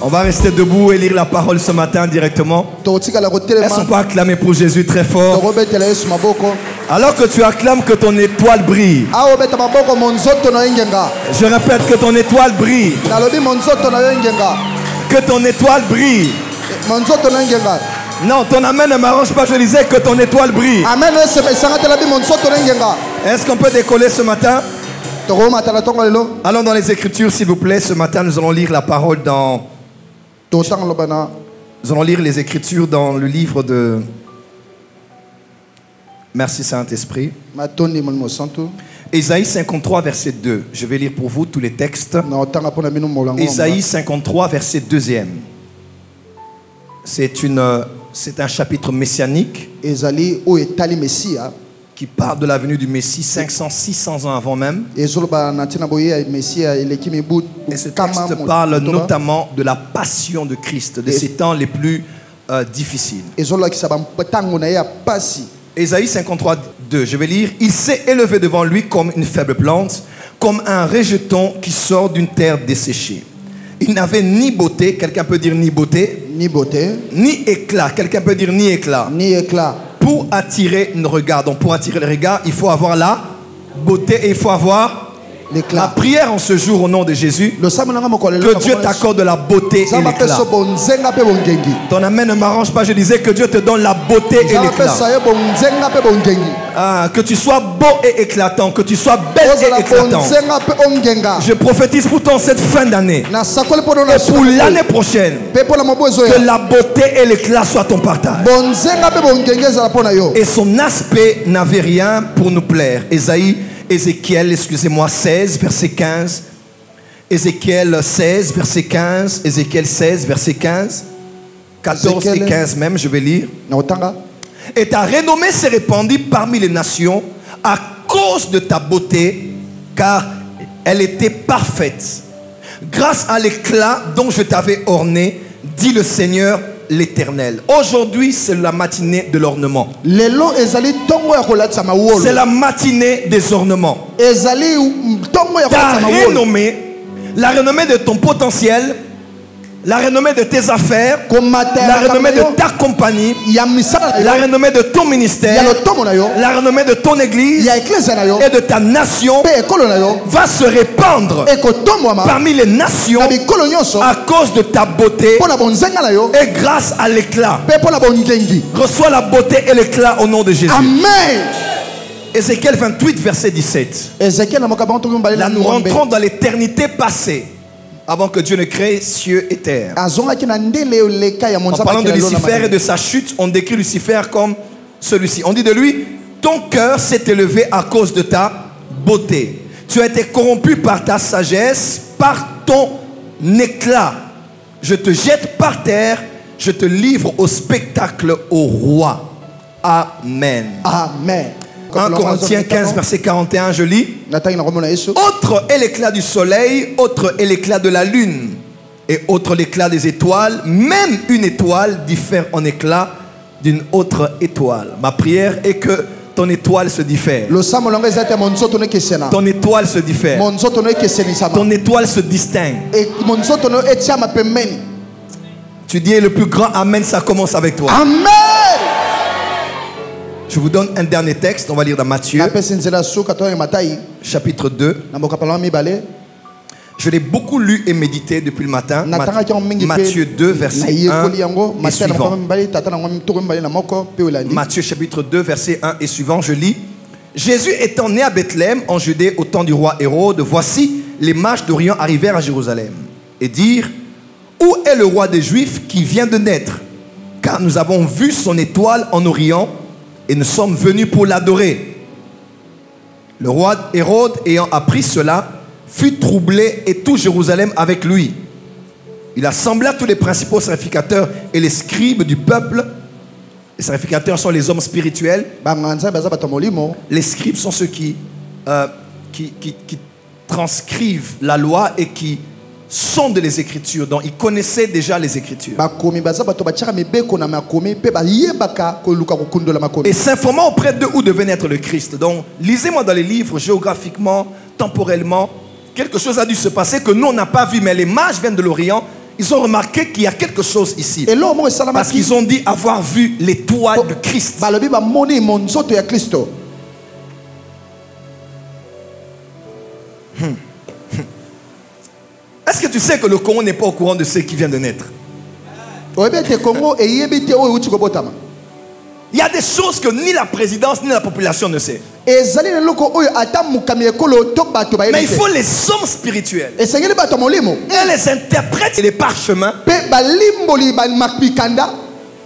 On va rester debout et lire la parole ce matin directement. Est-ce qu'on peut acclamer pour Jésus très fort? Alors que tu acclames, que ton étoile brille. Je répète, que ton étoile brille. Que ton étoile brille. Non, ton amen ne m'arrange pas, je disais que ton étoile brille. Est-ce qu'on peut décoller ce matin? Allons dans les Écritures, s'il vous plaît. Ce matin, nous allons lire la parole dans... Nous allons lire les Écritures dans le livre de... Merci Saint-Esprit. Ésaïe 53, verset 2. Je vais lire pour vous tous les textes. Ésaïe 53, verset 2e. C'est un chapitre messianique qui parle de la venue du Messie 500-600 ans avant même. Et ce texte parle notamment de la passion de Christ, de ces temps les plus difficiles. Ésaïe 53, 2, je vais lire. Il s'est élevé devant lui comme une faible plante, comme un rejeton qui sort d'une terre desséchée. Il n'avait ni beauté, quelqu'un peut dire ni beauté, ni éclat, quelqu'un peut dire ni éclat. Pour attirer le regard. Donc pour attirer le regard, il faut avoir la beauté et il faut avoir la prière en ce jour au nom de Jésus. Que Dieu t'accorde la beauté et l'éclat. Ton amen ne m'arrange pas, je disais que Dieu te donne la beauté et l'éclat. Que tu sois beau et éclatant, que tu sois belle et éclatante. Je prophétise pour toi cette fin d'année et pour l'année prochaine que la beauté et l'éclat soient ton partage. Et son aspect n'avait rien pour nous plaire. Ézéchiel, excusez-moi, 16, verset 15. Ézéchiel 16, verset 15. Ézéchiel 16, verset 15. 14 et 15 même, je vais lire. Et ta renommée s'est répandue parmi les nations à cause de ta beauté, car elle était parfaite. Grâce à l'éclat dont je t'avais orné, dit le Seigneur l'Éternel. Aujourd'hui, c'est la matinée de l'ornement. C'est la matinée des ornements. Ta renommée, la renommée de ton potentiel, la renommée de tes affaires, la renommée de ta compagnie, la renommée de ton ministère, la renommée de ton église et de ta nation va se répandre parmi les nations à cause de ta beauté et grâce à l'éclat. Reçois la beauté et l'éclat au nom de Jésus. Amen. Ézéchiel 28, verset 17. Là, nous rentrons dans l'éternité passée, avant que Dieu ne crée cieux et terre. En parlant de Lucifer et de sa chute, on décrit Lucifer comme celui-ci. On dit de lui, ton cœur s'est élevé à cause de ta beauté. Tu as été corrompu par ta sagesse, par ton éclat. Je te jette par terre, je te livre au spectacle au roi. Amen. Amen. 1 Corinthiens 15, verset 41, je lis. Autre est l'éclat du soleil, autre est l'éclat de la lune, et autre l'éclat des étoiles. Même une étoile diffère en éclat d'une autre étoile. Ma prière est que ton étoile se diffère. Ton étoile se diffère. Ton étoile se distingue. Tu dis le plus grand Amen, ça commence avec toi. Amen. Je vous donne un dernier texte, on va lire dans Matthieu, chapitre 2. Je l'ai beaucoup lu et médité depuis le matin. Matthieu 2, verset 1 et suivant. Matthieu chapitre 2, verset 1 et suivant, je lis. Jésus étant né à Bethléem, en Judée, au temps du roi Hérode, voici les mages d'Orient arrivèrent à Jérusalem et dirent, où est le roi des Juifs qui vient de naître? Car nous avons vu son étoile en Orient et nous sommes venus pour l'adorer. Le roi Hérode, ayant appris cela, fut troublé et tout Jérusalem avec lui. Il assembla tous les principaux sacrificateurs et les scribes du peuple. Les sacrificateurs sont les hommes spirituels. Les scribes sont ceux qui transcrivent la loi et qui sondent les Écritures. Donc ils connaissaient déjà les Écritures. Et s'informant auprès d'eux où devait naître le Christ. Donc lisez-moi dans les livres, géographiquement, temporellement, quelque chose a dû se passer que nous on n'a pas vu, mais les mages viennent de l'Orient. ils ont remarqué qu'il y a quelque chose ici. Parce qu'ils ont dit avoir vu l'étoile de Christ. Est-ce que tu sais que le Congo n'est pas au courant de ce qui vient de naître? Il y a des choses que ni la présidence ni la population ne sait. Mais il faut les hommes spirituels et les interprètes et les parchemins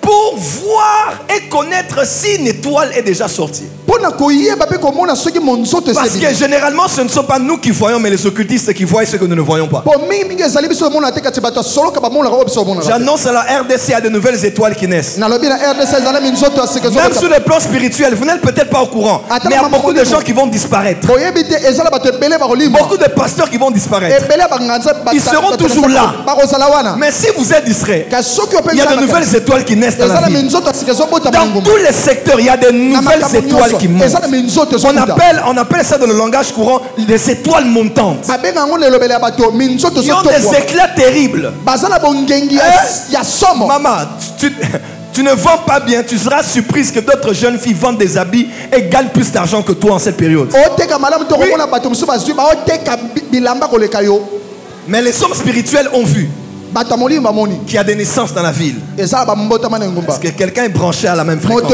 pour voir et connaître si une étoile est déjà sortie. Parce que généralement ce ne sont pas nous qui voyons, mais les occultistes qui voient ce que nous ne voyons pas. J'annonce à la RDC, il y a de nouvelles étoiles qui naissent. Même sur le plan spirituel, vous n'êtes peut-être pas au courant, mais il y a beaucoup de gens qui vont disparaître. Beaucoup de pasteurs qui vont disparaître. Ils seront toujours là. Mais si vous êtes distrait, il y a de nouvelles étoiles qui naissent dans la vie. Dans tous les secteurs, il y a de nouvelles étoiles qui montent. On appelle ça dans le langage courant des étoiles montantes. Ils ont des éclats terribles. Maman, tu ne vends pas bien, tu seras surprise que d'autres jeunes filles vendent des habits et gagnent plus d'argent que toi en cette période. Oui. Mais les hommes spirituels ont vu qu'il y a des naissances dans la ville. Parce que quelqu'un est branché à la même fréquence.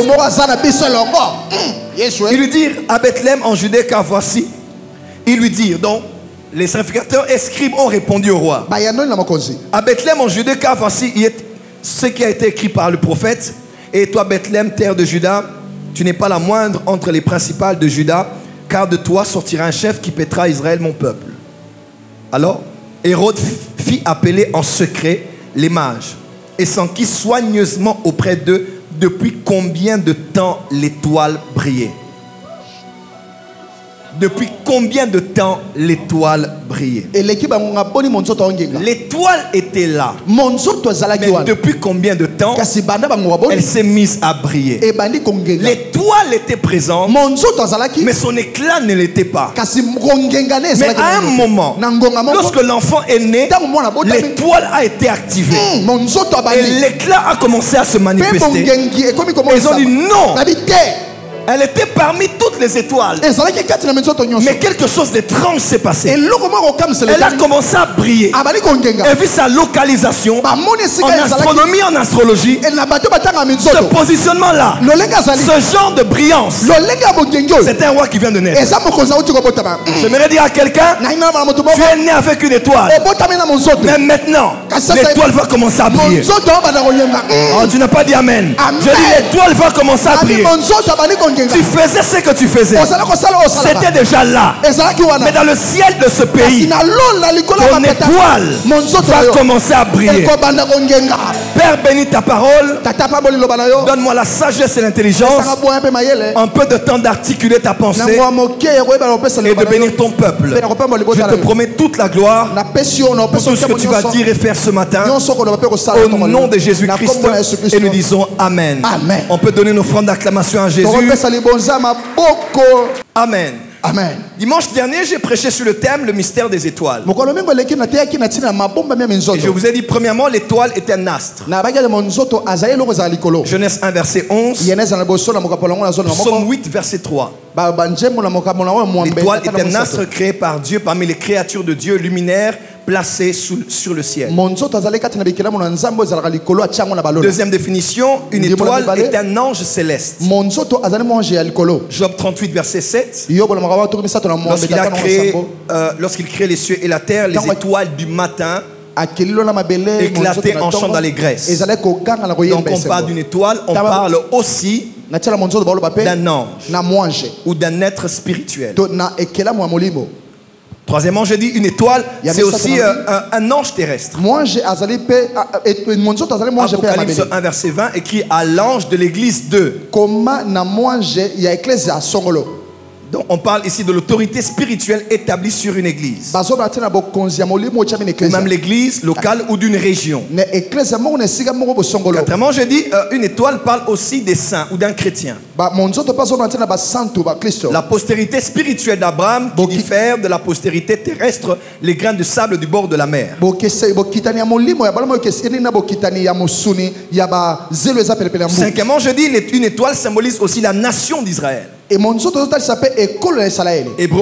Il lui dit à Bethléem en Judée, car voici. Il lui dit, donc les sacrificateurs et scribes ont répondu au roi. À Bethléem en Judée, car voici ce qui a été écrit par le prophète. Et toi Bethléem, terre de Juda, tu n'es pas la moindre entre les principales de Juda, car de toi sortira un chef qui paîtra Israël mon peuple. Alors Hérode fit appeler en secret les mages et s'enquit soigneusement auprès d'eux depuis combien de temps l'étoile brillait. Depuis combien de temps l'étoile brillait? L'étoile était là. Mais depuis combien de temps elle s'est mise à briller? L'étoile était présente, mais son éclat ne l'était pas. Mais à un moment, lorsque l'enfant est né, l'étoile a été activée. Et l'éclat a commencé à se manifester. Et ils ont dit non. Elle était parmi toutes les étoiles. Mais quelque chose d'étrange s'est passé. Elle a commencé à briller. Et vu sa localisation en astronomie, en astrologie, ce positionnement-là, ce genre de brillance, c'est un roi qui vient de naître. J'aimerais dire à quelqu'un, tu es né avec une étoile. Mais maintenant, l'étoile va commencer à briller. Oh, tu n'as pas dit amen. Je dis l'étoile va commencer à briller. Tu faisais ce que tu faisais. C'était déjà là. Mais dans le ciel de ce pays, ton étoile va commencer à briller. Père, bénis ta parole. Donne-moi la sagesse et l'intelligence. Un peu de temps d'articuler ta pensée et de bénir ton peuple. Je te promets toute la gloire pour tout ce que tu vas dire et faire ce matin. Au nom de Jésus-Christ. Et nous disons Amen. On peut donner une offrande d'acclamation à Jésus. Amen. Amen. Dimanche dernier, j'ai prêché sur le thème le mystère des étoiles. Et je vous ai dit, premièrement, l'étoile est un astre. Genèse 1, verset 11. Psaume 8, verset 3. L'étoile est un astre créé par Dieu parmi les créatures de Dieu, luminaire, placé sur le ciel. Deuxième définition, une étoile est un ange céleste. Job 38, verset 7. Lorsqu'il crée les cieux et la terre, les étoiles du matin éclataient en chant d'allégresse. Donc on parle d'une étoile, on parle aussi d'un ange ou d'un être spirituel. Troisièmement, je dis une étoile, c'est aussi un ange terrestre. Apocalypse 1, verset 20, écrit à l'ange de l'église de. Donc on parle ici de l'autorité spirituelle établie sur une église. Ou même l'église locale ou d'une région. Quatrièmement, je dis une étoile parle aussi des saints ou d'un chrétien. La postérité spirituelle d'Abraham qui diffère de la postérité terrestre, les grains de sable du bord de la mer. Cinquièmement, je dis une étoile symbolise aussi la nation d'Israël. Hébreux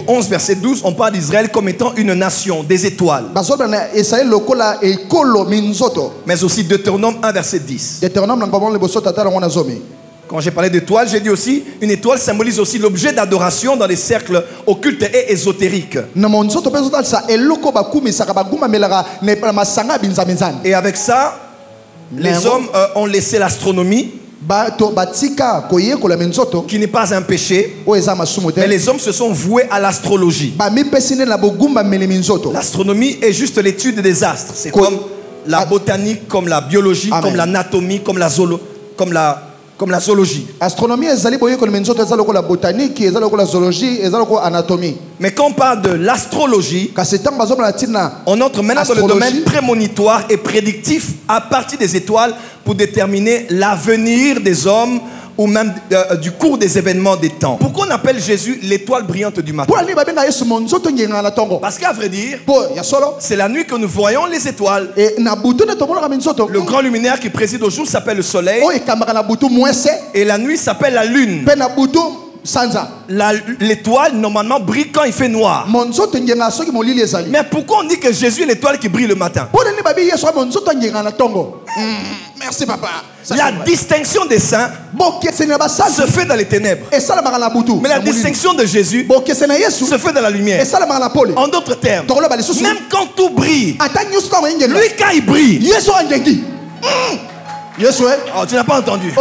11 verset 12, on parle d'Israël comme étant une nation, des étoiles. Mais aussi Deutéronome 1 verset 10. Quand j'ai parlé d'étoile, j'ai dit aussi une étoile symbolise aussi l'objet d'adoration dans les cercles occultes et ésotériques. Et avec ça, les hommes ont laissé l'astronomie, qui n'est pas un péché, mais les hommes se sont voués à l'astrologie. L'astronomie est juste l'étude des astres. C'est comme la botanique, comme la biologie, comme l'anatomie, comme la zoologie. Mais quand on parle de l'astrologie, on entre maintenant dans le domaine prémonitoire et prédictif à partir des étoiles pour déterminer l'avenir des hommes ou même du cours des événements des temps. Pourquoi on appelle Jésus l'étoile brillante du matin? Parce qu'à vrai dire, c'est la nuit que nous voyons les étoiles. Le grand luminaire qui préside au jour s'appelle le soleil. Et la nuit s'appelle la lune. L'étoile normalement brille quand il fait noir. Mais pourquoi on dit que Jésus est l'étoile qui brille le matin? Merci papa. La distinction des saints se fait dans les ténèbres. Mais la distinction de Jésus se fait dans la lumière. En d'autres termes, même quand tout brille, lui quand il brille, oh, tu n'as pas entendu.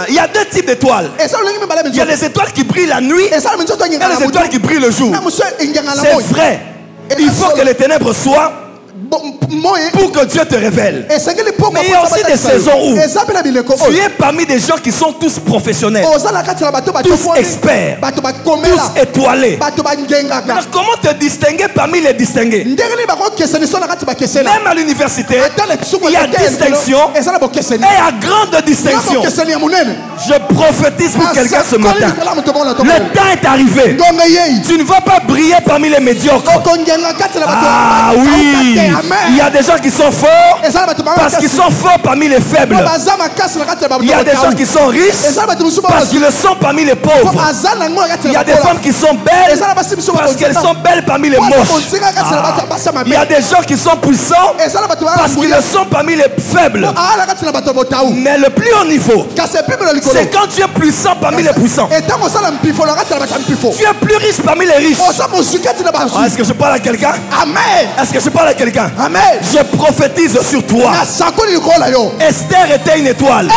Il y a deux types d'étoiles. Il y a les étoiles qui brillent la nuit et les étoiles qui brillent le jour. C'est vrai. Il faut que les ténèbres soient pour que Dieu te révèle. Mais il y a aussi des saisons où tu es parmi des gens qui sont tous professionnels, tous experts, tous étoilés. Alors comment te distinguer parmi les distingués? Même à l'université, il y a distinction et il y a grande distinction. Je prophétise pour quelqu'un ce matin. Le temps est arrivé. Tu ne vas pas briller parmi les médiocres. Ah oui. Il y a des gens qui sont forts parce qu'ils sont forts parmi les faibles. Il y a des gens qui sont riches parce qu'ils le sont parmi les pauvres. Il y a des femmes qui sont belles parce qu'elles sont belles parmi les moches. Il y a des gens qui sont puissants parce qu'ils le sont parmi les faibles. Mais le plus haut niveau, c'est quand tu es puissant parmi les puissants. Tu es plus riche parmi les riches. Est-ce que je parle à quelqu'un? Amen. Est-ce que je parle à quelqu'un? Amen. Je prophétise sur toi. Esther était une étoile.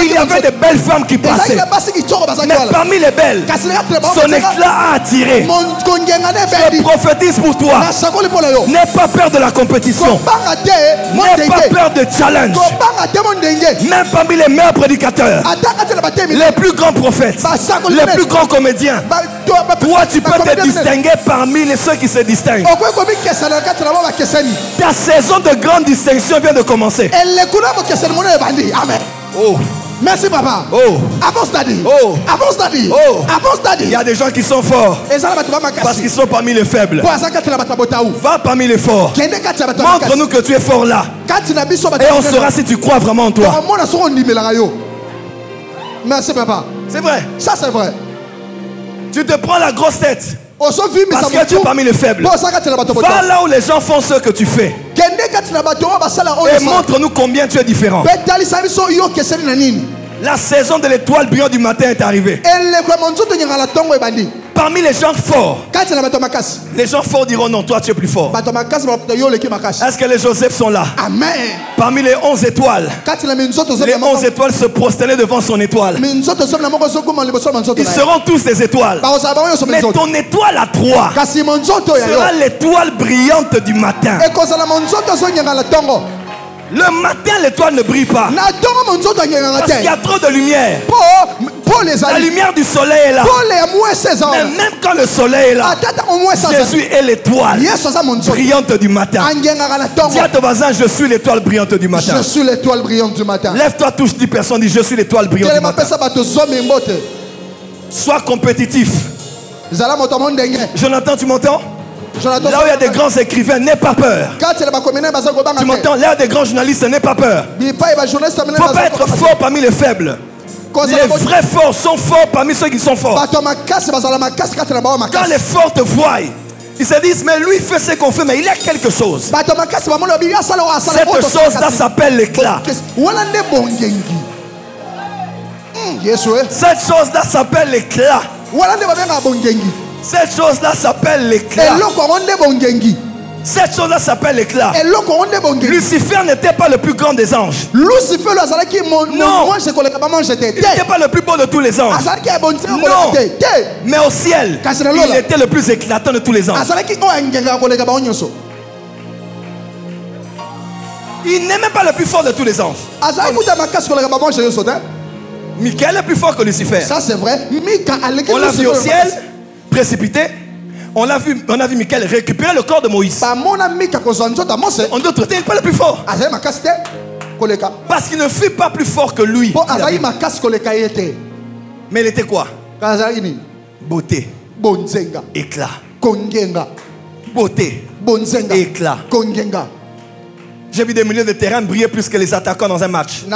Il y avait de belles femmes qui passaient. Mais parmi les belles, son éclat a attiré. Je prophétise pour toi. N'aie pas peur de la compétition. N'aie pas peur de challenge. Même parmi les meilleurs prédicateurs, les plus grands prophètes, les plus grands comédiens, toi tu peux te distinguer parmi ceux qui se distinguent. Ta saison de grande distinction vient de commencer. Amen. Oh. Merci papa. Oh. Avance daddy. Oh. Avance daddy. Oh. Avance daddy. Il y a des gens qui sont forts parce qu'ils sont parmi les faibles. Va parmi les forts. Montre-nous que tu es fort là. Et on saura si tu crois vraiment en toi. Merci papa. C'est vrai. Ça c'est vrai. Tu te prends la grosse tête parce que tu es parmi les faibles. Va là où les gens font ce que tu fais. Et montre-nous combien tu es différent. La saison de l'étoile brillante du matin est arrivée. Parmi les gens forts, les gens forts diront non, toi tu es plus fort. Est-ce que les Joseph sont là? Amen. Parmi les 11 étoiles, les 11 étoiles se prosternaient devant son étoile. Ils seront tous des étoiles. Mais ton étoile à toi sera l'étoile brillante du matin. Le matin, l'étoile ne brille pas. Parce qu'il y a trop de lumière. La lumière du soleil est là. Mais même quand le soleil est là, Jésus est l'étoile brillante du matin. Dis à ton voisin, je suis l'étoile brillante du matin. Je suis l'étoile brillante du matin. Lève-toi, touche 10 personnes, dis je suis l'étoile brillante du matin. Sois compétitif. Jonathan, tu m'entends? Là où il y a des grands écrivains, n'aie pas peur. Tu m'entends? Là où il y a des grands journalistes, n'aie pas peur. Il ne faut pas être fort parmi les faibles. Les vrais forts sont forts parmi ceux qui sont forts. Quand les forts te voient, ils se disent, mais lui il fait ce qu'on fait, mais il a quelque chose. Cette chose-là s'appelle l'éclat. Cette chose-là s'appelle l'éclat. Cette chose-là s'appelle l'éclat. Cette chose-là s'appelle l'éclat. Lucifer n'était pas le plus grand des anges. Non. Il n'était pas le plus beau de tous les anges. Non. Mais au ciel, il était le plus éclatant de tous les anges. Il n'est même pas le plus fort de tous les anges. Michael est plus fort que Lucifer. Ça c'est vrai. On l'a vu au ciel, précipité. On a vu Michael récupérer le corps de Moïse. En d'autres termes, il n'est pas le plus fort. Parce qu'il ne fut pas plus fort que lui. Mais il était quoi? Beauté. Éclat. Beauté. Éclat. J'ai vu des milieux de terrain briller plus que les attaquants dans un match. Oui.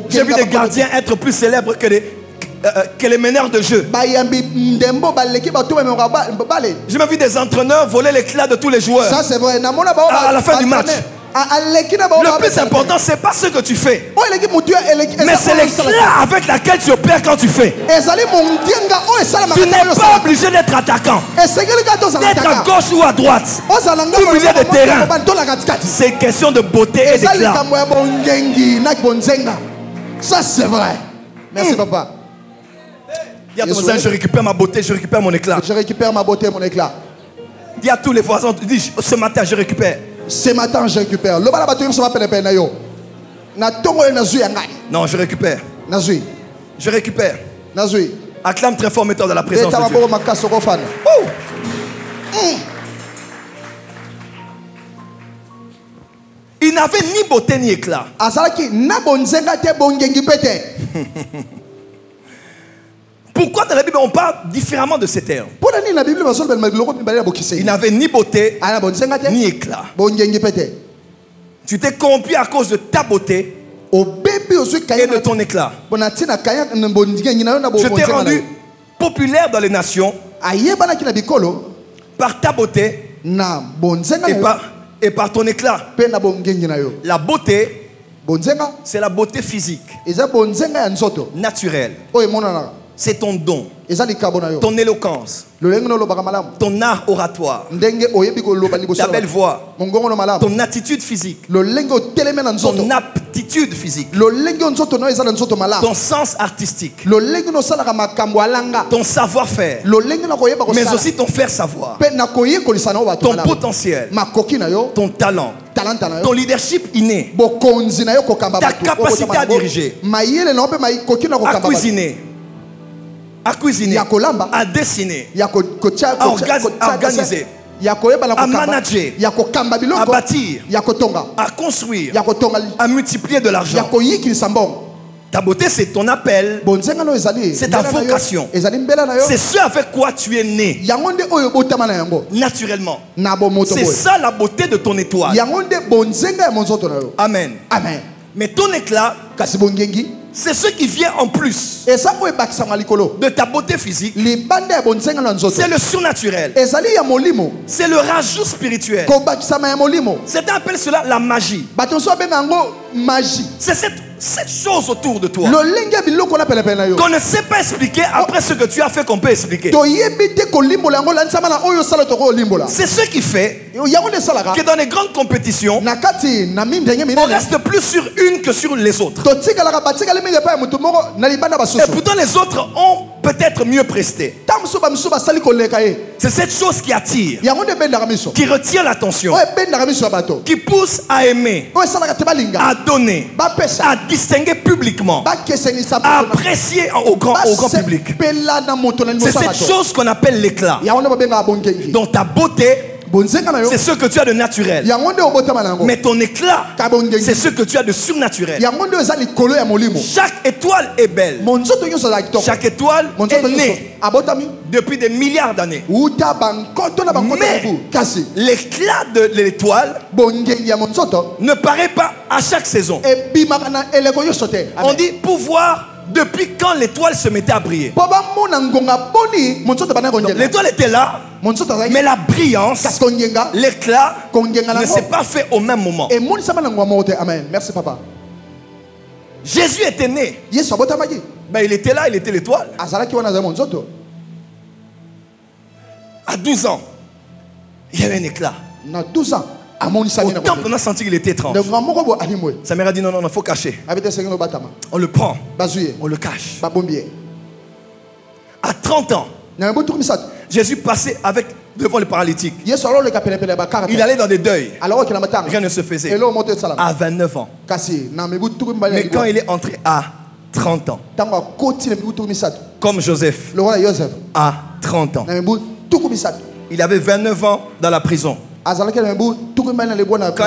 J'ai vu des gardiens être plus célèbres que les meneurs de jeu. J'ai même vu des entraîneurs voler l'éclat de tous les joueurs. Ça c'est vrai. À la fin du match. Le plus important, c'est pas ce que tu fais, mais c'est l'éclat avec laquelle tu opères quand tu fais. Tu n'es pas obligé d'être attaquant, d'être à gauche ou à droite, au milieu de terrain. C'est question de beauté et d'éclat. Ça c'est vrai. Merci papa. Dis à ton voisin, je récupère ma beauté, je récupère mon éclat. Je récupère ma beauté et mon éclat. Dis à tous les voisins, dis ce matin je récupère. Ce matin je récupère. Non, je récupère. Je récupère. Nazui. Acclame très fort, metteur de la présence de Dieu. Oh. Il n'avait ni beauté ni éclat. Pourquoi dans la Bible on parle différemment de ces termes? Il n'avait ni beauté ni éclat. Tu t'es corrompu à cause de ta beauté et de ton éclat. Je t'ai rendu populaire dans les nations par ta beauté et par ton éclat. La beauté, c'est la beauté physique, naturelle. C'est ton don, ton éloquence, ton art oratoire, ta belle voix, ton attitude physique, ton aptitude physique, ton sens artistique, ton savoir-faire, mais aussi ton faire savoir, ton potentiel, ton talent, ton leadership inné, ta capacité à diriger, à cuisiner, à dessiner, à organiser, à manager, à bâtir, à construire, à multiplier de l'argent. Ta beauté, c'est ton appel, c'est ta vocation, c'est ce avec quoi tu es né naturellement. C'est ça la beauté de ton étoile. Amen. Mais ton éclat, c'est ce qui vient en plus de ta beauté physique. C'est le surnaturel. C'est le rajout spirituel. Certains appellent cela la magie. C'est cette chose autour de toi qu'on ne sait pas expliquer après ce que tu as fait qu'on peut expliquer. C'est ce qui fait que dans les grandes compétitions, on reste plus sur une que sur les autres. Et pourtant les autres ont peut-être mieux prester. C'est cette chose qui attire, qui retient l'attention, qui pousse à aimer, à donner, à distinguer publiquement, à apprécier au grand public. C'est cette chose qu'on appelle l'éclat. Dans ta beauté, c'est ce que tu as de naturel. Mais ton éclat, c'est ce que tu as de surnaturel. Chaque étoile est belle. Chaque étoile est née depuis des milliards d'années. Mais l'éclat de l'étoile ne paraît pas à chaque saison. On dit pour voir depuis quand l'étoile se mettait à briller. L'étoile était là, mais la brillance, l'éclat ne s'est pas fait au même moment. Amen. Merci, papa. Jésus était né. Ben, il était là, il était l'étoile. À 12 ans, il y avait un éclat. 12 ans. Au temple, on a senti qu'il était étrange. Sa mère a dit non, il faut cacher. On le prend, on le cache. À 30 ans, Jésus passait devant le paralytique. Il allait dans des deuils. Rien ne se faisait. À 29 ans. Mais quand il est entré à 30 ans, comme Joseph, à 30 ans, il avait 29 ans dans la prison. Quand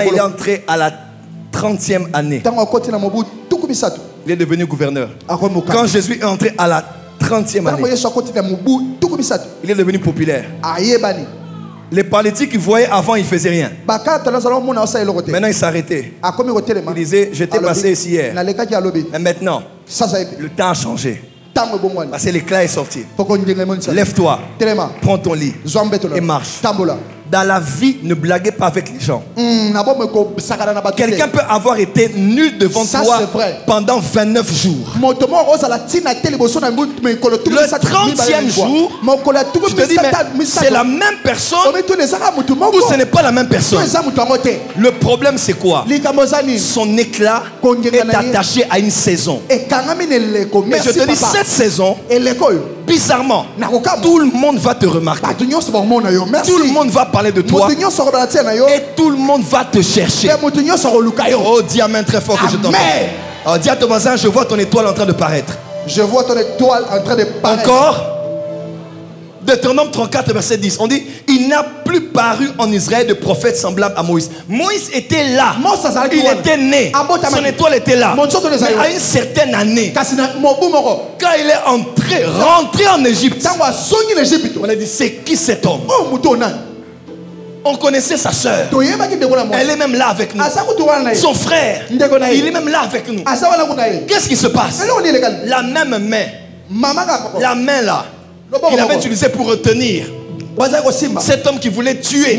il est entré à la 30e année, il est devenu gouverneur. Quand Jésus est entré à la 30e année, il est devenu populaire. Les paralytiques qu'ils voyaient avant, ils ne faisaient rien. Maintenant, ils s'arrêtaient. Ils disaient, j'étais passé ici hier. Mais maintenant, le temps a changé. Parce que l'éclat est sorti. Lève-toi, prends ton lit et marche. Dans la vie, ne blaguez pas avec les gens. Quelqu'un peut avoir été nul devant toi pendant 29 jours. Le 30e jour, je te dis, mais c'est la même personne ou ce n'est pas la même personne? Le problème, c'est quoi? Son éclat est attaché à une saison. Mais je te dis, cette saison, bizarrement, tout le monde va te remarquer. Tout le monde va parler de toi. Et tout le monde va te chercher. Oh, dis amen très fort que je t'entends. Oh, dis à ton voisin, je vois ton étoile en train de paraître. Je vois ton étoile en train de paraître. Encore. Deutéronome 34, verset 10. On dit, il n'a plus paru en Israël de prophète semblable à Moïse. Moïse était là. Il était né. Son étoile était là. Mais à une certaine année, quand il est rentré en Égypte, on a dit, c'est qui cet homme? On connaissait sa soeur. Elle est même là avec nous. Son frère, il est même là avec nous. Qu'est-ce qui se passe? La même main, la main là, qu'il avait utilisé pour retenir cet homme qui voulait tuer,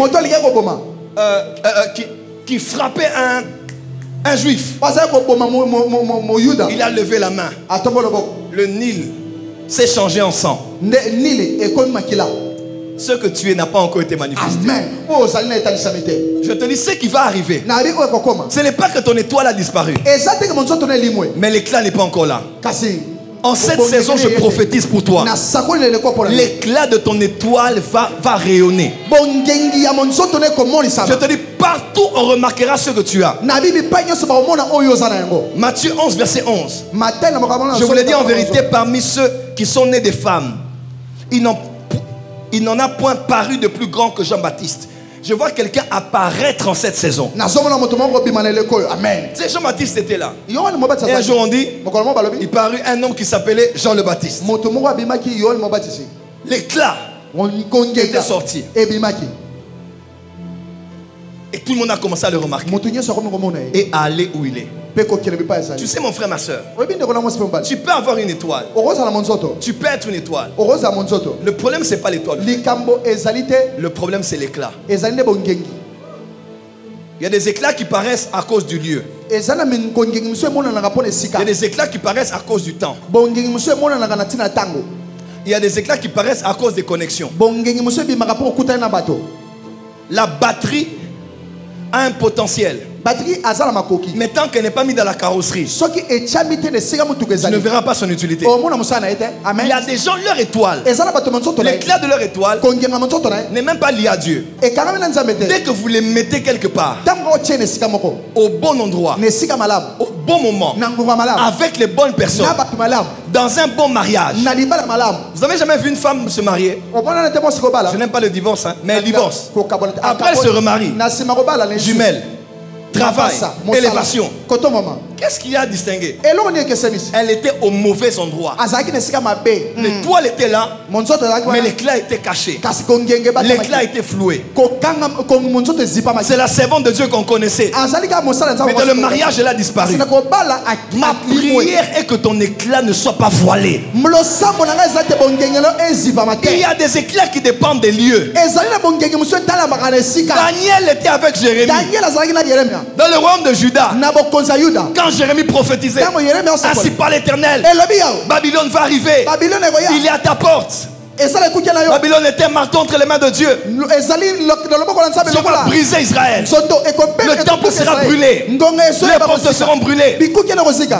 qui frappait un juif. Il a levé la main. Le Nil s'est changé en sang. Ce que tu es n'a pas encore été manifesté. Amen. Je te dis, ce qui va arriver, ce n'est pas que ton étoile a disparu, mais l'éclat n'est pas encore là. En cette saison, je prophétise pour toi. L'éclat de ton étoile va rayonner. Je te dis, partout on remarquera ce que tu as. Matthieu 11, verset 11. Je vous l'ai dit en vérité, parmi ceux qui sont nés des femmes, il n'en a point paru de plus grand que Jean-Baptiste. Je vois quelqu'un apparaître en cette saison. Amen. Tu sais, Jean-Baptiste était là. Et un jour on dit, il parut un homme qui s'appelait Jean le Baptiste. L'éclat était sorti. Et tout le monde a commencé à le remarquer. Et à aller où il est. Tu sais mon frère, ma soeur, tu peux avoir une étoile. Tu peux être une étoile. Le problème c'est pas l'étoile. Le problème c'est l'éclat. Il y a des éclats qui paraissent à cause du lieu. Il y a des éclats qui paraissent à cause du temps. Il y a des éclats qui paraissent à cause des connexions. La batterie a un potentiel. Mais tant qu'elle n'est pas mise dans la carrosserie, tu ne verras pas son utilité. Il y a des gens, leur étoile, l'éclat de leur étoile n'est même pas lié à Dieu. Dès que vous les mettez quelque part, au bon endroit, au bon moment, avec les bonnes personnes, dans un bon mariage. Vous n'avez jamais vu une femme se marier? Je n'aime pas le divorce, hein, mais elle divorce. Après, elle se remarie. Jumelle. Travail, élévation. Qu'est-ce qu'il y a distingué? Elle était au mauvais endroit. L'étoile était là, mais l'éclat était caché. L'éclat était floué. C'est la servante de Dieu qu'on connaissait. Mais dans le mariage, elle a disparu. Ma prière est que ton éclat ne soit pas voilé. Il y a des éclats qui dépendent des lieux. Daniel était avec Jérémie dans le royaume de Juda. Quand Jérémie prophétisait, ainsi par l'Éternel, Babylone va arriver. Il est à ta porte. Babylone était un marteau entre les mains de Dieu. Dieu va briser Israël. Le temple sera brûlé. Les portes seront brûlées.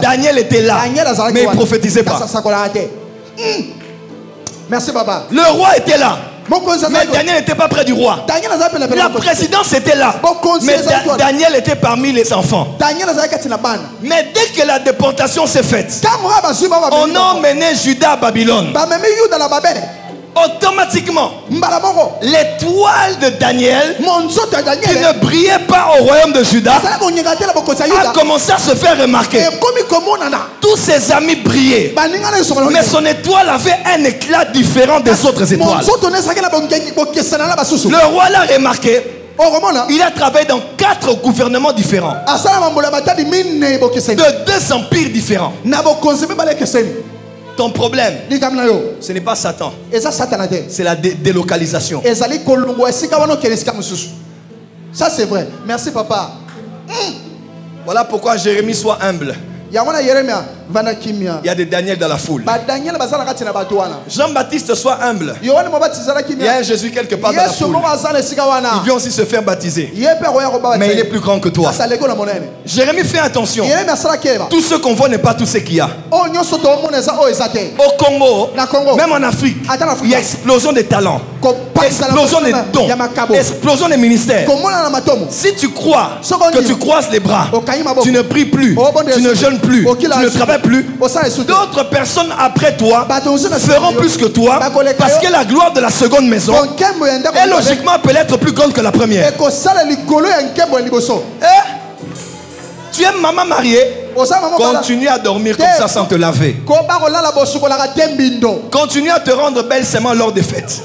Daniel était là, mais il ne prophétisait pas. Merci, papa. Le roi était là, mais Daniel n'était pas près du roi. La présidence était là, mais Daniel était parmi les enfants. Mais dès que la déportation s'est faite, on a emmené Juda à Babylone. Automatiquement, l'étoile de Daniel, qui ne brillait pas au royaume de Juda, a commencé à se faire remarquer. Tous ses amis brillaient, mais son étoile avait un éclat différent des autres étoiles. Le roi l'a remarqué. Il a travaillé dans 4 gouvernements différents, de 2 empires différents. Ton problème, ce n'est pas Satan, c'est la délocalisation. Ça c'est vrai. Merci papa. Voilà pourquoi Jérémie soit humble. Il y a des Daniel dans la foule. Jean-Baptiste soit humble. Il y a un Jésus quelque part dans la foule. Il vient aussi se faire baptiser, mais il est plus grand que toi. Jérémie, fais attention. Tout ce qu'on voit n'est pas tout ce qu'il y a. Au Congo, même en Afrique, il y a explosion des talents, explosion des dons, explosion des ministères. Si tu crois que tu croises les bras, tu ne pries plus, tu ne jeûnes plus, tu ne travailles plus, d'autres personnes après toi feront plus que toi, parce que la gloire de la seconde maison est logiquement peut être plus grande que la première. Tu es maman mariée, continue à dormir comme ça sans te laver. Continue à te rendre belle seulement lors des fêtes.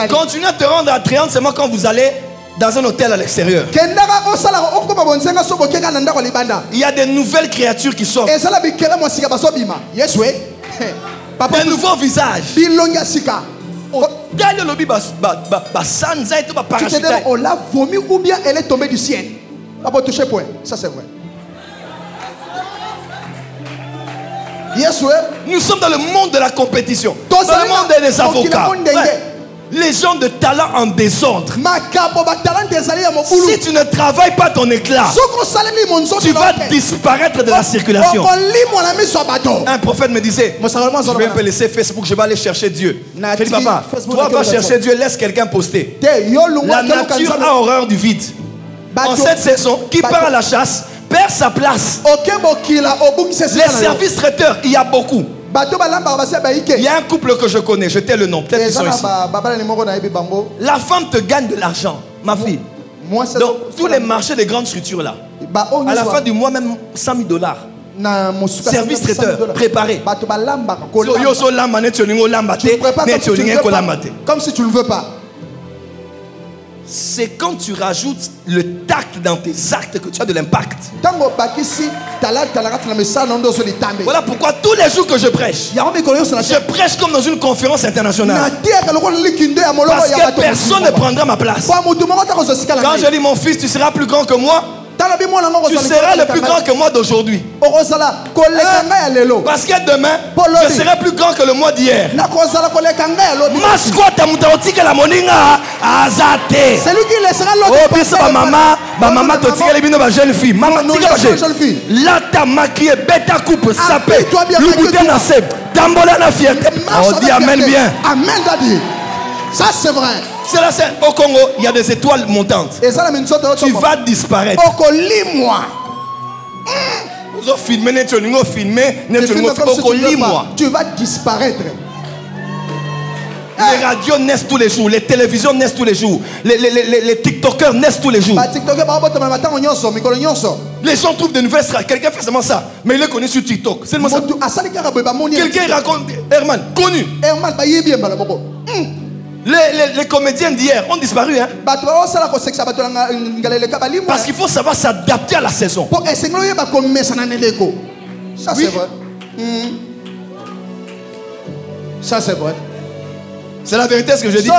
Continue à te rendre attrayante seulement quand vous allez dans un hôtel à l'extérieur. Il y a des nouvelles créatures qui sortent. Des nouveaux visages. On l'a vomi ou bien elle est tombée du ciel. Pas pour toucher point. Ça c'est vrai. Nous sommes dans le monde de la compétition. Dans le monde des avocats. Les gens de talent en désordre. Si tu ne travailles pas ton éclat, tu vas disparaître de la circulation. Un prophète me disait, je vais me laisser Facebook, je vais aller chercher Dieu. Je dis, papa, toi va chercher Dieu, laisse quelqu'un poster. La nature a horreur du vide. En cette saison, qui part à la chasse perd sa place. Les services traiteurs, il y a beaucoup. Il y a un couple que je connais, je t'ai le nom, peut-être qu'ils sont ici. La femme te gagne de l'argent, ma fille. Donc, tous les marchés des grandes structures là, à la fin du mois, même $100,000. Service traiteur, préparé. Comme si tu ne le veux pas. C'est quand tu rajoutes le tact dans tes actes que tu as de l'impact. Voilà pourquoi tous les jours que je prêche comme dans une conférence internationale. Parce que personne ne prendra ma place. Quand je dis mon fils, tu seras plus grand que moi, Tu seras le plus grand que moi d'aujourd'hui. Parce que demain, je serai plus grand que le mois d'hier. Celui qui laissera l'autre maman jeune fille. Maman là ta maquillée, bêta coupe, sapé, l'oubouten na seb, tambola na fierté. On dit amen bien. Amen daddy. Ça c'est vrai. C'est là, au Congo, il y a des étoiles montantes. Tu vas disparaître. Tu vas disparaître. Les radios naissent tous les jours, les télévisions naissent tous les jours, les TikTokers naissent tous les jours. Les gens trouvent de nouvelles stratégies. Quelqu'un fait seulement ça, mais il est connu sur TikTok. C'est ça. Quelqu'un raconte Herman, connu. Les comédiens d'hier ont disparu. Hein? Parce qu'il faut savoir s'adapter à la saison. Ça c'est vrai. Ça c'est vrai. C'est la vérité ce que je dis.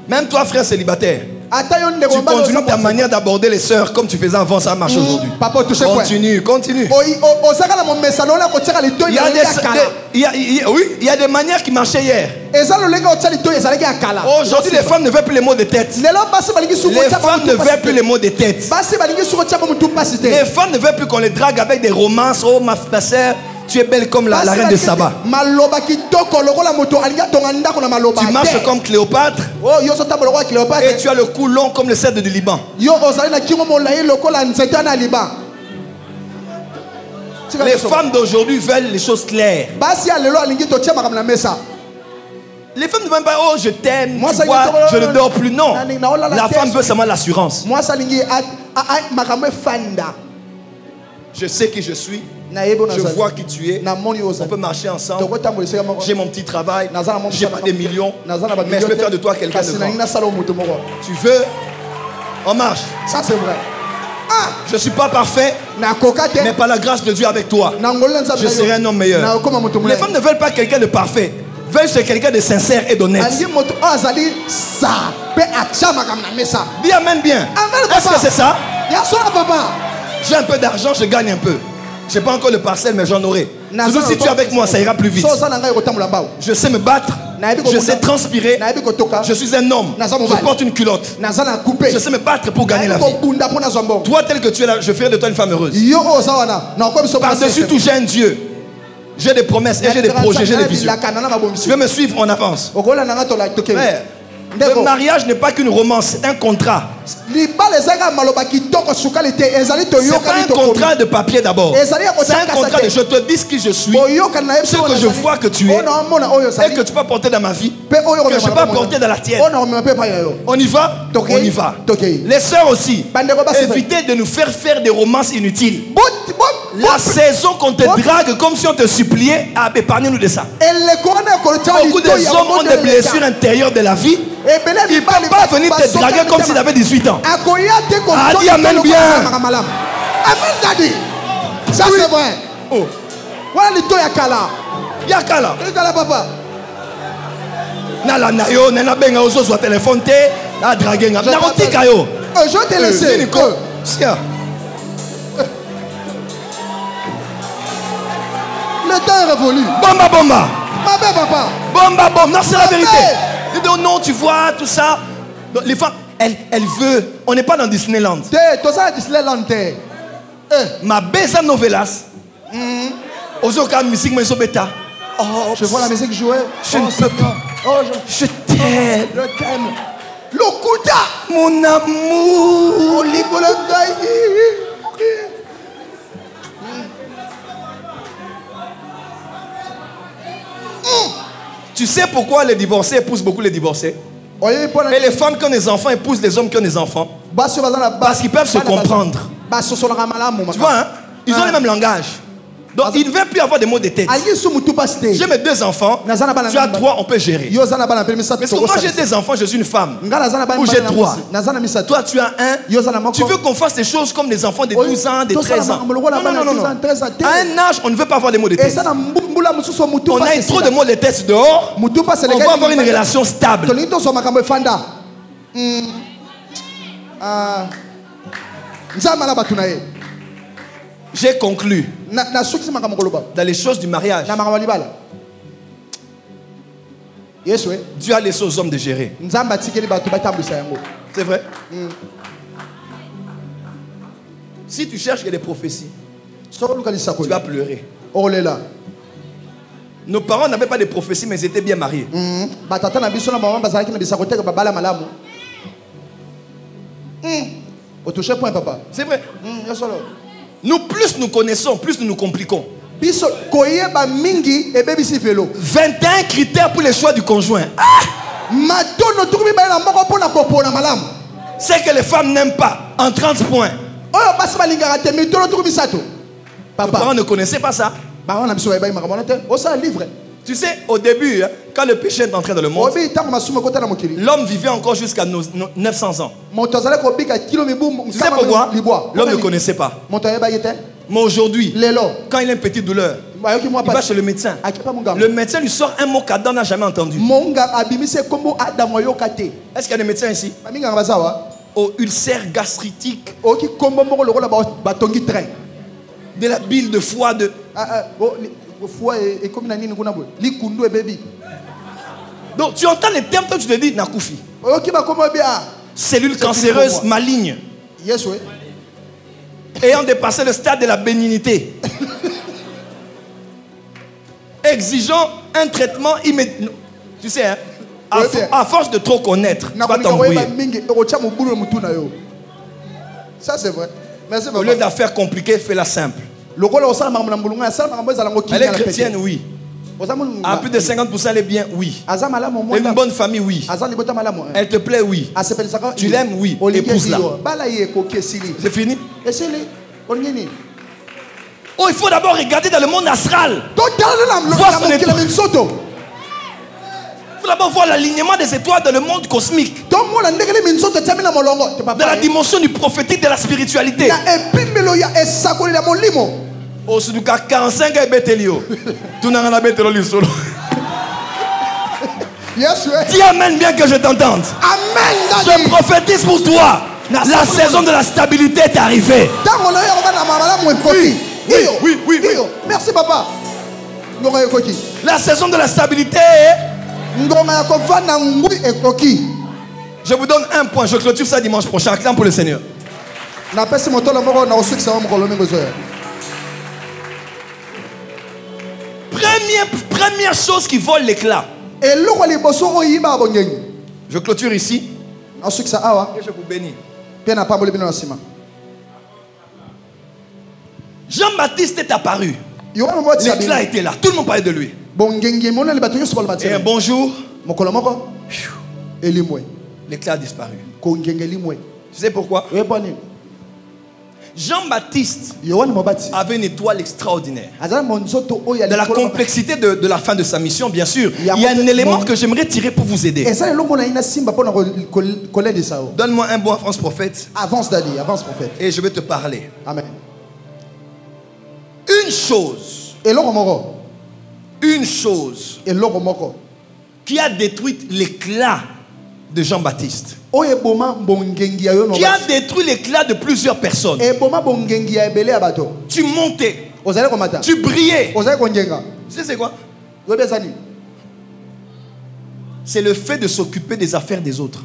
Même toi frère célibataire, tu continues ta manière d'aborder les sœurs comme tu faisais avant, ça marche aujourd'hui. Continue. Il y a des manières qui marchaient hier. Aujourd'hui les femmes ne veulent plus les mots de tête. Les femmes ne veulent plus les mots de tête. Les femmes ne veulent plus qu'on les drague avec des romances. Oh ma sœur, tu es belle comme la reine de Saba. Tu marches comme Cléopâtre. Et tu as le cou long comme le cèdre du Liban. Les femmes d'aujourd'hui veulent les choses claires. Les femmes ne veulent pas, oh je t'aime, tu vois, je ne dors plus. Non. La femme veut seulement l'assurance. Je sais qui je suis. Je vois qui tu es. On peut marcher ensemble. J'ai mon petit travail. J'ai pas des millions. Mais je peux faire de toi quelqu'un de grand. Tu veux? On marche. Ça c'est vrai. Je ne suis pas parfait, mais par la grâce de Dieu avec toi, je serai un homme meilleur. Les femmes ne veulent pas quelqu'un de parfait. Veulent chez quelqu'un de sincère et d'honnête. Dis amen bien. Est-ce que c'est ça? J'ai un peu d'argent, je gagne un peu. Je n'ai pas encore le parcelle, mais j'en aurai. Surtout si tu es avec moi, ça ira plus vite. Je sais me battre. Je sais transpirer. Je suis un homme. Je porte une culotte. Je sais me battre pour gagner la vie. Toi tel que tu es là, je ferai de toi une femme heureuse. Par-dessus tout, j'ai un Dieu. J'ai des promesses et j'ai des projets, j'ai des visions. Tu veux me suivre en avance. Le mariage n'est pas qu'une romance, c'est un contrat. C'est pas un contrat de papier d'abord. C'est un contrat de je te dis qui je suis, ce que je vois que tu es et que tu peux porter dans ma vie, que je peux porter dans la tienne. On y va? On y va. Les sœurs aussi, évitez de nous faire des romances inutiles. La saison qu'on te drague comme si on te suppliait, épargnez-nous de ça. Beaucoup des hommes ont des blessures intérieures de la vie. Il ne peut pas venir te draguer comme s'il avait 18 ans. Dis amen bien. Amen daddy. Ça c'est vrai. Voilà le to yakala. Yakala. Yakala papa. Nala nayo nana benga ozo sur téléphone te la draguer nga. Na otika yo. Je te laisser. Le temps est révolu. Bomba. Ma belle papa. Bomba. Non, c'est la vérité. Non, tu vois, tout ça. Donc, les femmes, elle veut. On n'est pas dans Disneyland. Ma besa novelas. Ozoka musique, mais bêta. Je vois la musique jouer. Je ne peux pas. Je t'aime. Je t'aime. Lokuta. Mon amour. Tu sais pourquoi les divorcés épousent beaucoup les divorcés? Et les femmes qui ont des enfants épousent des hommes qui ont des enfants. Parce qu'ils peuvent se comprendre. Tu vois, hein? Ils ont le même langage. Donc il ne veut plus avoir des mots de tête. J'ai mes 2 enfants. Tu as 3, on peut gérer. Parce que moi j'ai des enfants, je suis une femme. Ou j'ai 3. Toi tu as 1. Tu veux qu'on fasse des choses comme des enfants de 12 ans, de 13 ans. Non. À un âge, on ne veut pas avoir des mots de tête. On a trop de mots de tête dehors. On va avoir une relation stable. J'ai conclu dans les choses du mariage. Dieu a laissé aux hommes de gérer. C'est vrai. Si tu cherches des prophéties, tu vas pleurer. Nos parents n'avaient pas de prophéties, mais ils étaient bien mariés. C'est vrai. Nous, plus nous connaissons, plus nous nous compliquons. 21 critères pour le choix du conjoint. C'est que les femmes n'aiment pas en 30 points. Nos parents ne connaissaient pas ça. Tu sais, au début, quand le péché est entré dans le monde, l'homme vivait encore jusqu'à 900 ans. Tu sais pourquoi? L'homme ne connaissait pas. Mais aujourd'hui, quand il a une petite douleur, il va chez le médecin. Le médecin lui sort un mot qu'Adam n'a jamais entendu. Est-ce qu'il y a des médecins ici? Au ulcère gastrique, de la bile de foie, de... Donc tu entends les termes, toi tu te dis Nakoufi. Cellules cancéreuses malignes. Ayant dépassé le stade de la bénignité. Exigeant un traitement immédiat. Tu sais, hein, à force de trop connaître, tu vas t'embrouiller. Ça c'est vrai. Merci, au lieu d'affaires compliquées, fais-la simple. Elle est chrétienne, oui. À plus de 50%, elle est bien, oui. Elle est une bonne famille, oui. Elle te plaît, oui. Tu l'aimes, oui. Épouse-la. C'est fini? Oh, il faut d'abord regarder dans le monde astral. Voir son étoile. Il faut d'abord voir l'alignement des étoiles dans le monde cosmique. Dans la dimension du prophétique, de la spiritualité. Oh, c'est du cas 45 et Bethelio. Tu n'as rien à Bethelio solo. Dis amen bien que je t'entende. Je prophétise pour toi. La saison de la stabilité est arrivée. Oui. Merci papa. La saison de la stabilité. Je vous donne un point. Je clôture ça dimanche prochain. Acclame pour le Seigneur. Première chose qui vole l'éclat. Je clôture ici. Et je vous bénis. Jean-Baptiste est apparu. L'éclat était là. Tout le monde parlait de lui. Et un bonjour. L'éclat a disparu. Tu sais pourquoi? Jean-Baptiste avait une étoile extraordinaire. De la complexité de la fin de sa mission, bien sûr, il y a un élément que j'aimerais tirer pour vous aider. Donne-moi un bon avance prophète. Avance Dali, avance prophète. Et je vais te parler. Amen. Une chose qui a détruit l'éclat de Jean-Baptiste, qui a détruit l'éclat de plusieurs personnes. Tu montais, tu brillais. Tu sais c'est quoi? C'est le fait de s'occuper des affaires des autres.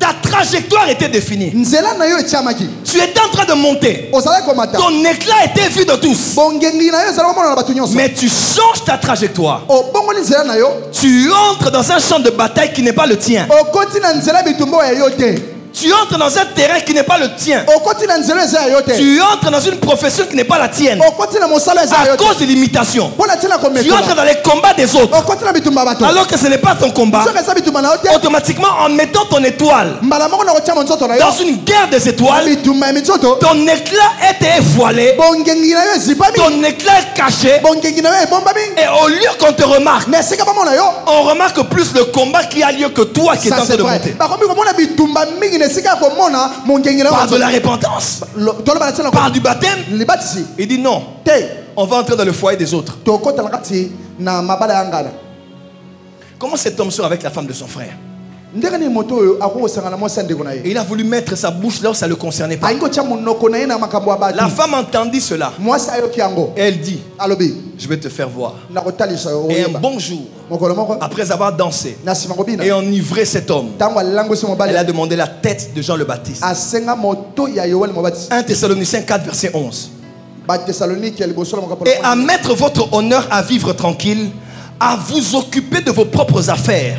Ta trajectoire était définie. Tu étais en train de monter. Ton éclat était vu de tous. Mais tu changes ta trajectoire. Tu entres dans un champ de bataille qui n'est pas le tien. Tu entres dans un terrain qui n'est pas le tien. Tu entres dans une profession qui n'est pas la tienne. À cause de l'imitation. Tu entres dans les combats des autres. Alors que ce n'est pas ton combat. Automatiquement, en mettant ton étoile dans une guerre des étoiles, ton éclat est voilé. Ton éclat est caché. Et au lieu qu'on te remarque, on remarque plus le combat qui a lieu que toi qui es en train de monter. Par de la repentance, par du baptême. Il dit non, on va entrer dans le foyer des autres. Comment cet homme sort avec la femme de son frère? Et il a voulu mettre sa bouche là où ça ne le concernait pas. La femme entendit cela. Et elle dit, je vais te faire voir. Et un bon jour, après avoir dansé et enivré cet homme, elle a demandé la tête de Jean le Baptiste. 1 Thessaloniciens 4 verset 11. Et à mettre votre honneur à vivre tranquille, à vous occuper de vos propres affaires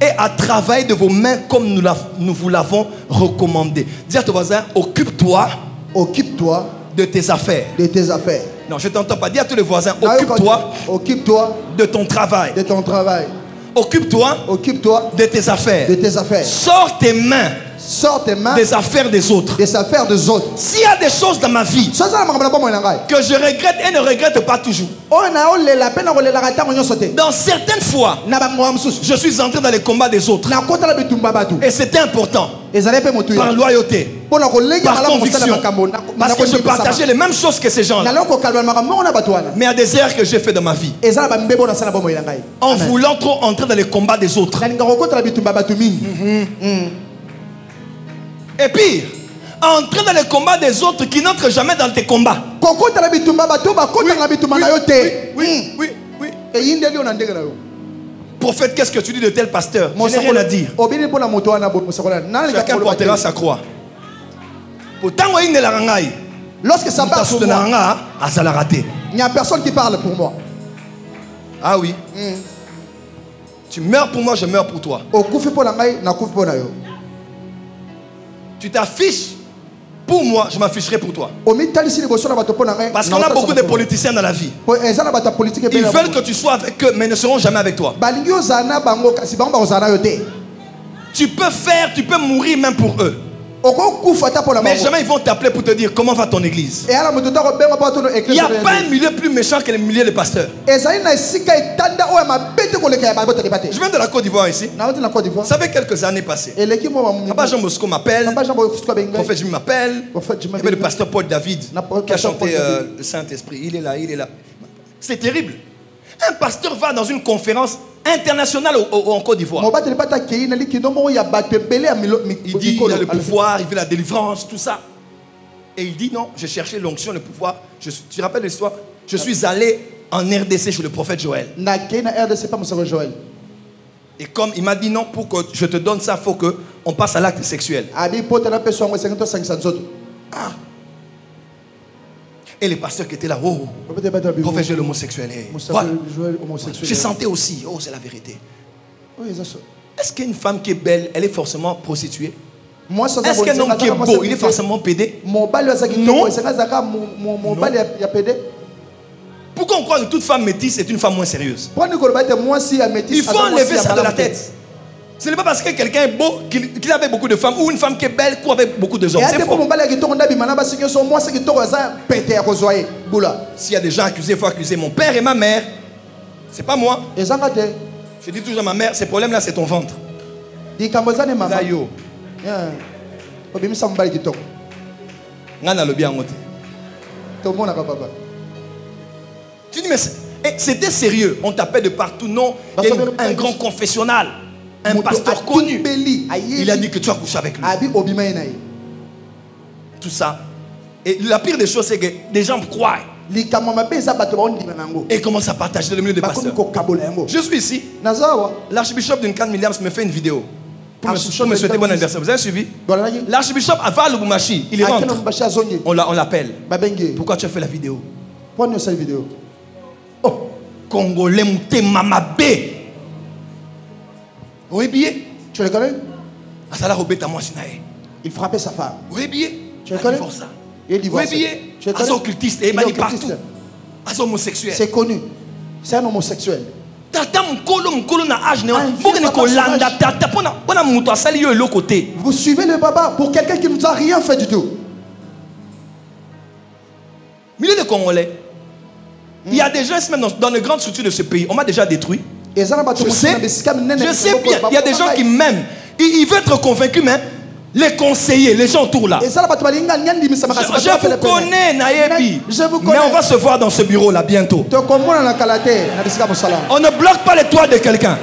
et à travailler de vos mains comme nous vous l'avons recommandé. Dis à ton voisin, occupe-toi de tes affaires. Non, je ne t'entends pas. Dis à tous les voisins, occupe-toi de ton travail. Occupe-toi de tes affaires. Sors tes mains des affaires des autres. S'il y a des choses dans ma vie que je regrette et ne regrette pas toujours, dans certaines fois, je suis entré dans les combats des autres. Et c'était important. Par loyauté, par conviction, parce que je partageais les mêmes choses que ces gens-là. Mais il y a des erreurs que j'ai fait dans ma vie en voulant trop entrer dans les combats des autres. Et pire, entrer dans les combats des autres qui n'entrent jamais dans tes combats. Oui. Prophète, qu'est-ce que tu dis de tel pasteur? Je n'ai rien à dire. Chacun portera sa croix. Lorsque ça passe pour moi, il n'y a personne qui parle pour moi. Ah oui. Tu meurs pour moi, je meurs pour toi. Tu t'affiches pour moi, je m'afficherai pour toi. Parce qu'on a beaucoup de politiciens dans la vie. Ils veulent que tu sois avec eux, mais ne seront jamais avec toi. Tu peux faire, tu peux mourir même pour eux. Mais jamais ils vont t'appeler pour te dire comment va ton église. Il n'y a pas un milieu plus méchant que le milieu des pasteurs. Je viens de la Côte d'Ivoire ici. Ça fait quelques années passées. Papa Jean Bosco m'appelle. Prophète Jimmy m'appelle. Il y avait le pasteur Paul David qui a chanté le Saint-Esprit. Il est là. C'est terrible. Un pasteur va dans une conférence internationale en Côte d'Ivoire. Il dit il a le pouvoir, il veut la délivrance, tout ça. Et il dit non, j'ai cherché l'onction, le pouvoir. Tu te rappelles l'histoire? Je suis allé en RDC chez le prophète Joël. Et comme il m'a dit non, pour que je te donne ça, il faut qu'on passe à l'acte sexuel. Et les pasteurs qui étaient là, oh, prophète Joël homosexuel. Voilà. Je sentais aussi, oh, c'est la vérité. Est-ce qu'une femme qui est belle, elle est forcément prostituée? Est-ce qu'un homme qui est beau, il est forcément pédé? Non. Pourquoi on croit que toute femme métisse est une femme moins sérieuse? Il faut enlever ça de la tête. Ce n'est pas parce que quelqu'un est beau qu'il avait beaucoup de femmes, ou une femme qui est belle qu'il avait beaucoup de hommes. C'est faux. S'il y a des gens accusés, il faut accuser mon père et ma mère. C'est pas moi. Je dis toujours à ma mère, ce problème-là, c'est ton ventre. Tu dis, mais c'était sérieux. On t'appelle de partout. Non, il y a un grand confessionnal. Un pasteur connu. Il a dit que tu as couché avec lui. Tout ça. Et la pire des choses, c'est que des gens croient. Et commencent à partager dans le milieu des pasteurs. Je suis ici. L'archbishop d'une Cannes Williams me fait une vidéo pour me souhaiter bon anniversaire. Vous avez suivi? L'archbishop va à Lubumbashi. Il rentre. On l'appelle. Pourquoi tu as fait la vidéo? Oh, Congolais mouté mamabé. Oui, billet. Tu le connais? Il frappait sa femme. Oui, billet. Tu le connais? Il divorçait. Tu le connais? Occultiste. Et il m'a dit partout. Homosexuel. C'est connu. C'est un homosexuel. Vous suivez le baba pour quelqu'un qui ne nous a rien fait du tout. Milliers de Congolais. Il y a des gens dans les grandes structures de ce pays. On m'a déjà détruit. Je sais bien. Il y a des gens qui m'aiment. Ils veulent être convaincus, mais les conseillers, les gens autour là. Je vous connais, Nayebi. Mais on va se voir dans ce bureau là bientôt. On ne bloque pas les toits de quelqu'un.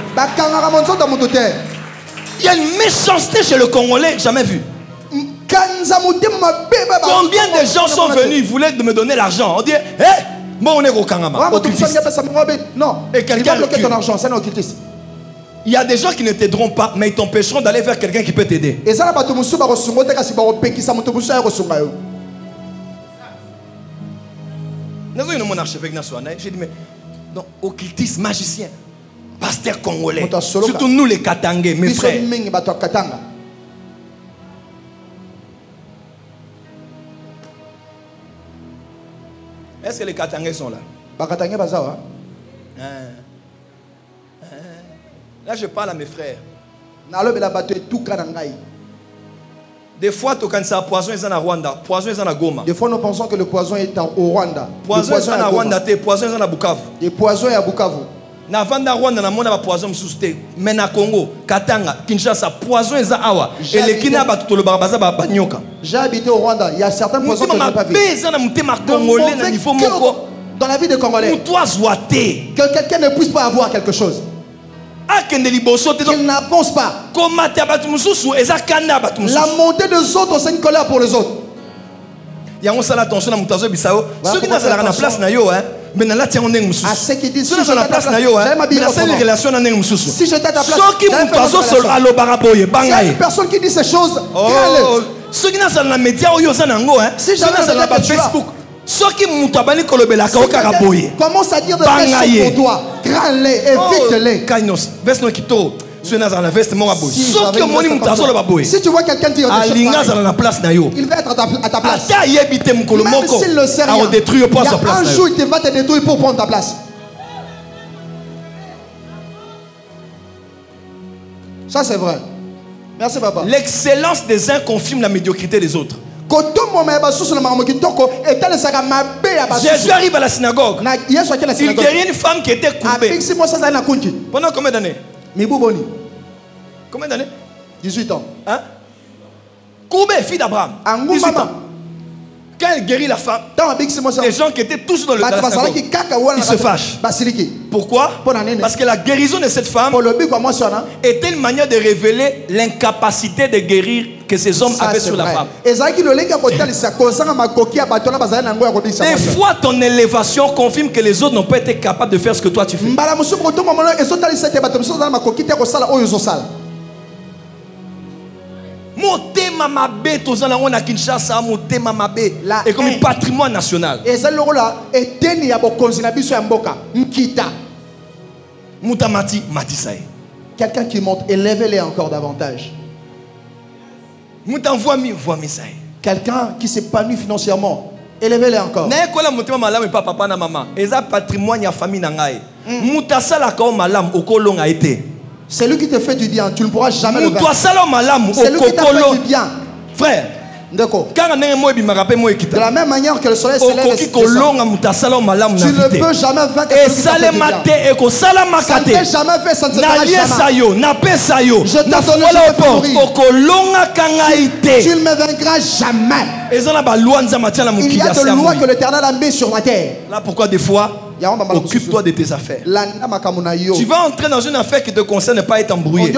Il y a une méchanceté chez le Congolais, jamais vu. Combien de gens sont venus, ils voulaient me donner l'argent. On dit, hé, bon, on est au Kangama. Non, et quelqu'un bloquer ton argent, c'est un occultiste. Il y a des gens qui ne t'aideront pas, mais ils t'empêcheront d'aller vers quelqu'un qui peut t'aider. Et ça, mon archevêque national, j'ai dit, mais donc, occultiste, magicien, pasteur congolais, surtout nous les Katangais, mes frères. Est-ce que les Katangais sont là? Là, je parle à mes frères. Des fois, tu as poison est en Rwanda, poison est en Goma. Des fois, nous pensons que le poison est au Rwanda. Poison est en Rwanda, poison est en Bukavu. Le poison est à Bukavu. Na Vanda Rwanda, na mona poison sous-té. Mais na Congo, Katanga, Kinshasa, poison est en Awa. Et les Kina battu le barbaza banyoka. J'ai habité au Rwanda. Il y a certains poisons que je n'ai pas vus. Dans la vie des Congolais, que quelqu'un ne puisse pas avoir quelque chose, qu'il n'avance pas. La montée des autres, c'est une colère pour les autres. Il y a une attention à Moutazo Bissao. Ceux qui n'ont pas la place, mais là, tiens, on est moussous. Ceux qui disent, si j'étais à ta place, si j'étais à ta place, il y a une personne qui dit ces choses. Ceux qui n'ont pas la média, si j'étais à Facebook. Ceux qui m'outabani kolobela kaoka boye. Commence à dire de choses pour toi. Grand-les, évite-les. Kainos, veste no kito. Si tu vois quelqu'un dire des choses, il va être à ta place. Même s'il ne sait rien, il y a un jour il va te détruire pour prendre ta place. Ça c'est vrai. Merci papa. L'excellence des uns confirme la médiocrité des autres. Jésus arrive à la synagogue. Il guérit une femme qui était courbée. Pendant combien d'années? Combien d'années? 18 ans. Hein? Courbée, fille d'Abraham. 18 ans. Quand elle guérit la femme, les gens qui étaient tous dans le synagogue, ils se fâchent. Pourquoi? Parce que la guérison de cette femme était une manière de révéler l'incapacité de guérir que ces hommes avaient sur la femme. Des fois, ton élévation confirme que les autres n'ont pas été capables de faire ce que toi tu fais. Motema mabe tozana on a Kinshasa motema mabe et comme patrimoine national. Et ça là eteni ya bokonzi na biso ya mboka mkita. Mutamati matisae. Quelqu'un qui monte, élève-les encore davantage. Mutanvoa mi voa misae. Quelqu'un qui s'épanouit financièrement, élevez-les encore. Na ekola motema malamu pa papa na maman. Eza patrimoine ya famille na ngai. Mutasala ka malam okolonga été. C'est lui qui te fait du bien, tu ne pourras jamais le vaincre. C'est lui qui te fait du bien. Frère, de la même manière que le soleil se lève, tu ne peux jamais vaincre celui qui te fait du bien. Ça ne fait jamais fait, ça ne se fera jamais. Je te donne tu ne me vaincras jamais. Il y a de lois que l'Éternel a mis sur la terre. Là pourquoi des fois occupe-toi de tes affaires. Tu vas entrer dans une affaire qui ne te concerne pas être embrouillé.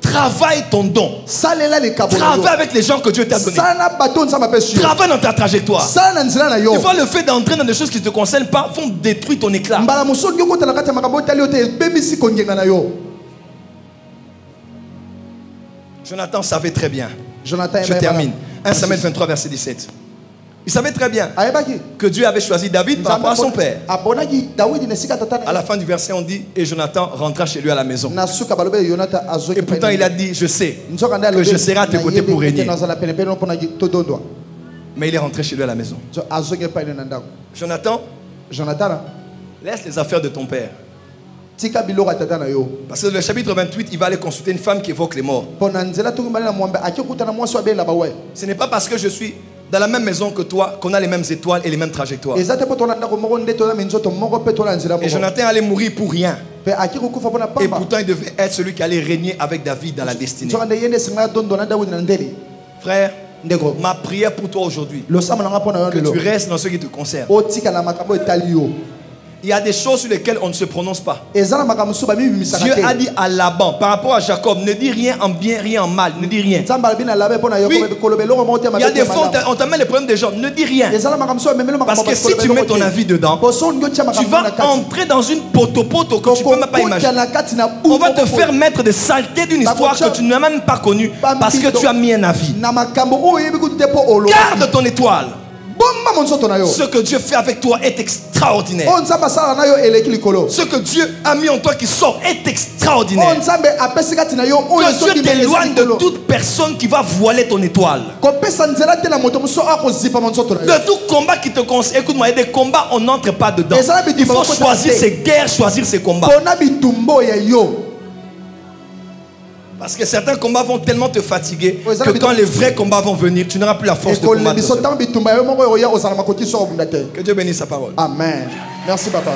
Travaille ton don. Travaille avec les gens que Dieu t'a donné. Travaille dans ta trajectoire. Tu vois, le fait d'entrer dans des choses qui ne te concernent pas vont détruire ton éclat. Jonathan savait très bien. Je termine. 1 Samuel 23, verset 17. Il savait très bien que Dieu avait choisi David par rapport à son père. À la fin du verset, on dit, et Jonathan rentra chez lui à la maison. Et pourtant, il a dit, je sais que je serai à tes côtés pour régner. Mais il est rentré chez lui à la maison. Jonathan, laisse les affaires de ton père. Parce que dans le chapitre 28, il va aller consulter une femme qui évoque les morts. Ce n'est pas parce que je suis dans la même maison que toi qu'on a les mêmes étoiles et les mêmes trajectoires. Et Jonathan allait mourir pour rien. Et pourtant il devait être celui qui allait régner avec David dans la destinée. Frère, ma prière pour toi aujourd'hui, que tu restes dans ce qui te concerne. Il y a des choses sur lesquelles on ne se prononce pas. Dieu a dit à Laban, par rapport à Jacob, ne dis rien en bien, rien en mal, ne dis rien. Oui. Il y a des fois, on t'amène les problèmes des gens, ne dis rien. Parce que si tu mets ton avis dedans, tu vas entrer dans une poto-poto que tu ne peux même pas imaginer. On va te faire mettre des saletés d'une histoire que tu n'as même pas connue parce que tu as mis un avis. Garde ton étoile. Ce que Dieu fait avec toi est extraordinaire. Ce que Dieu a mis en toi qui sort est extraordinaire. Que Dieu t'éloigne de toute personne qui va voiler ton étoile. De tout combat qui te concerne. Écoute-moi, il y a des combats, on n'entre pas dedans. Il faut choisir ses guerres, choisir ses combats. Parce que certains combats vont tellement te fatiguer que quand les vrais combats vont venir, tu n'auras plus la force de combattre. Que Dieu bénisse sa parole. Amen. Merci, papa.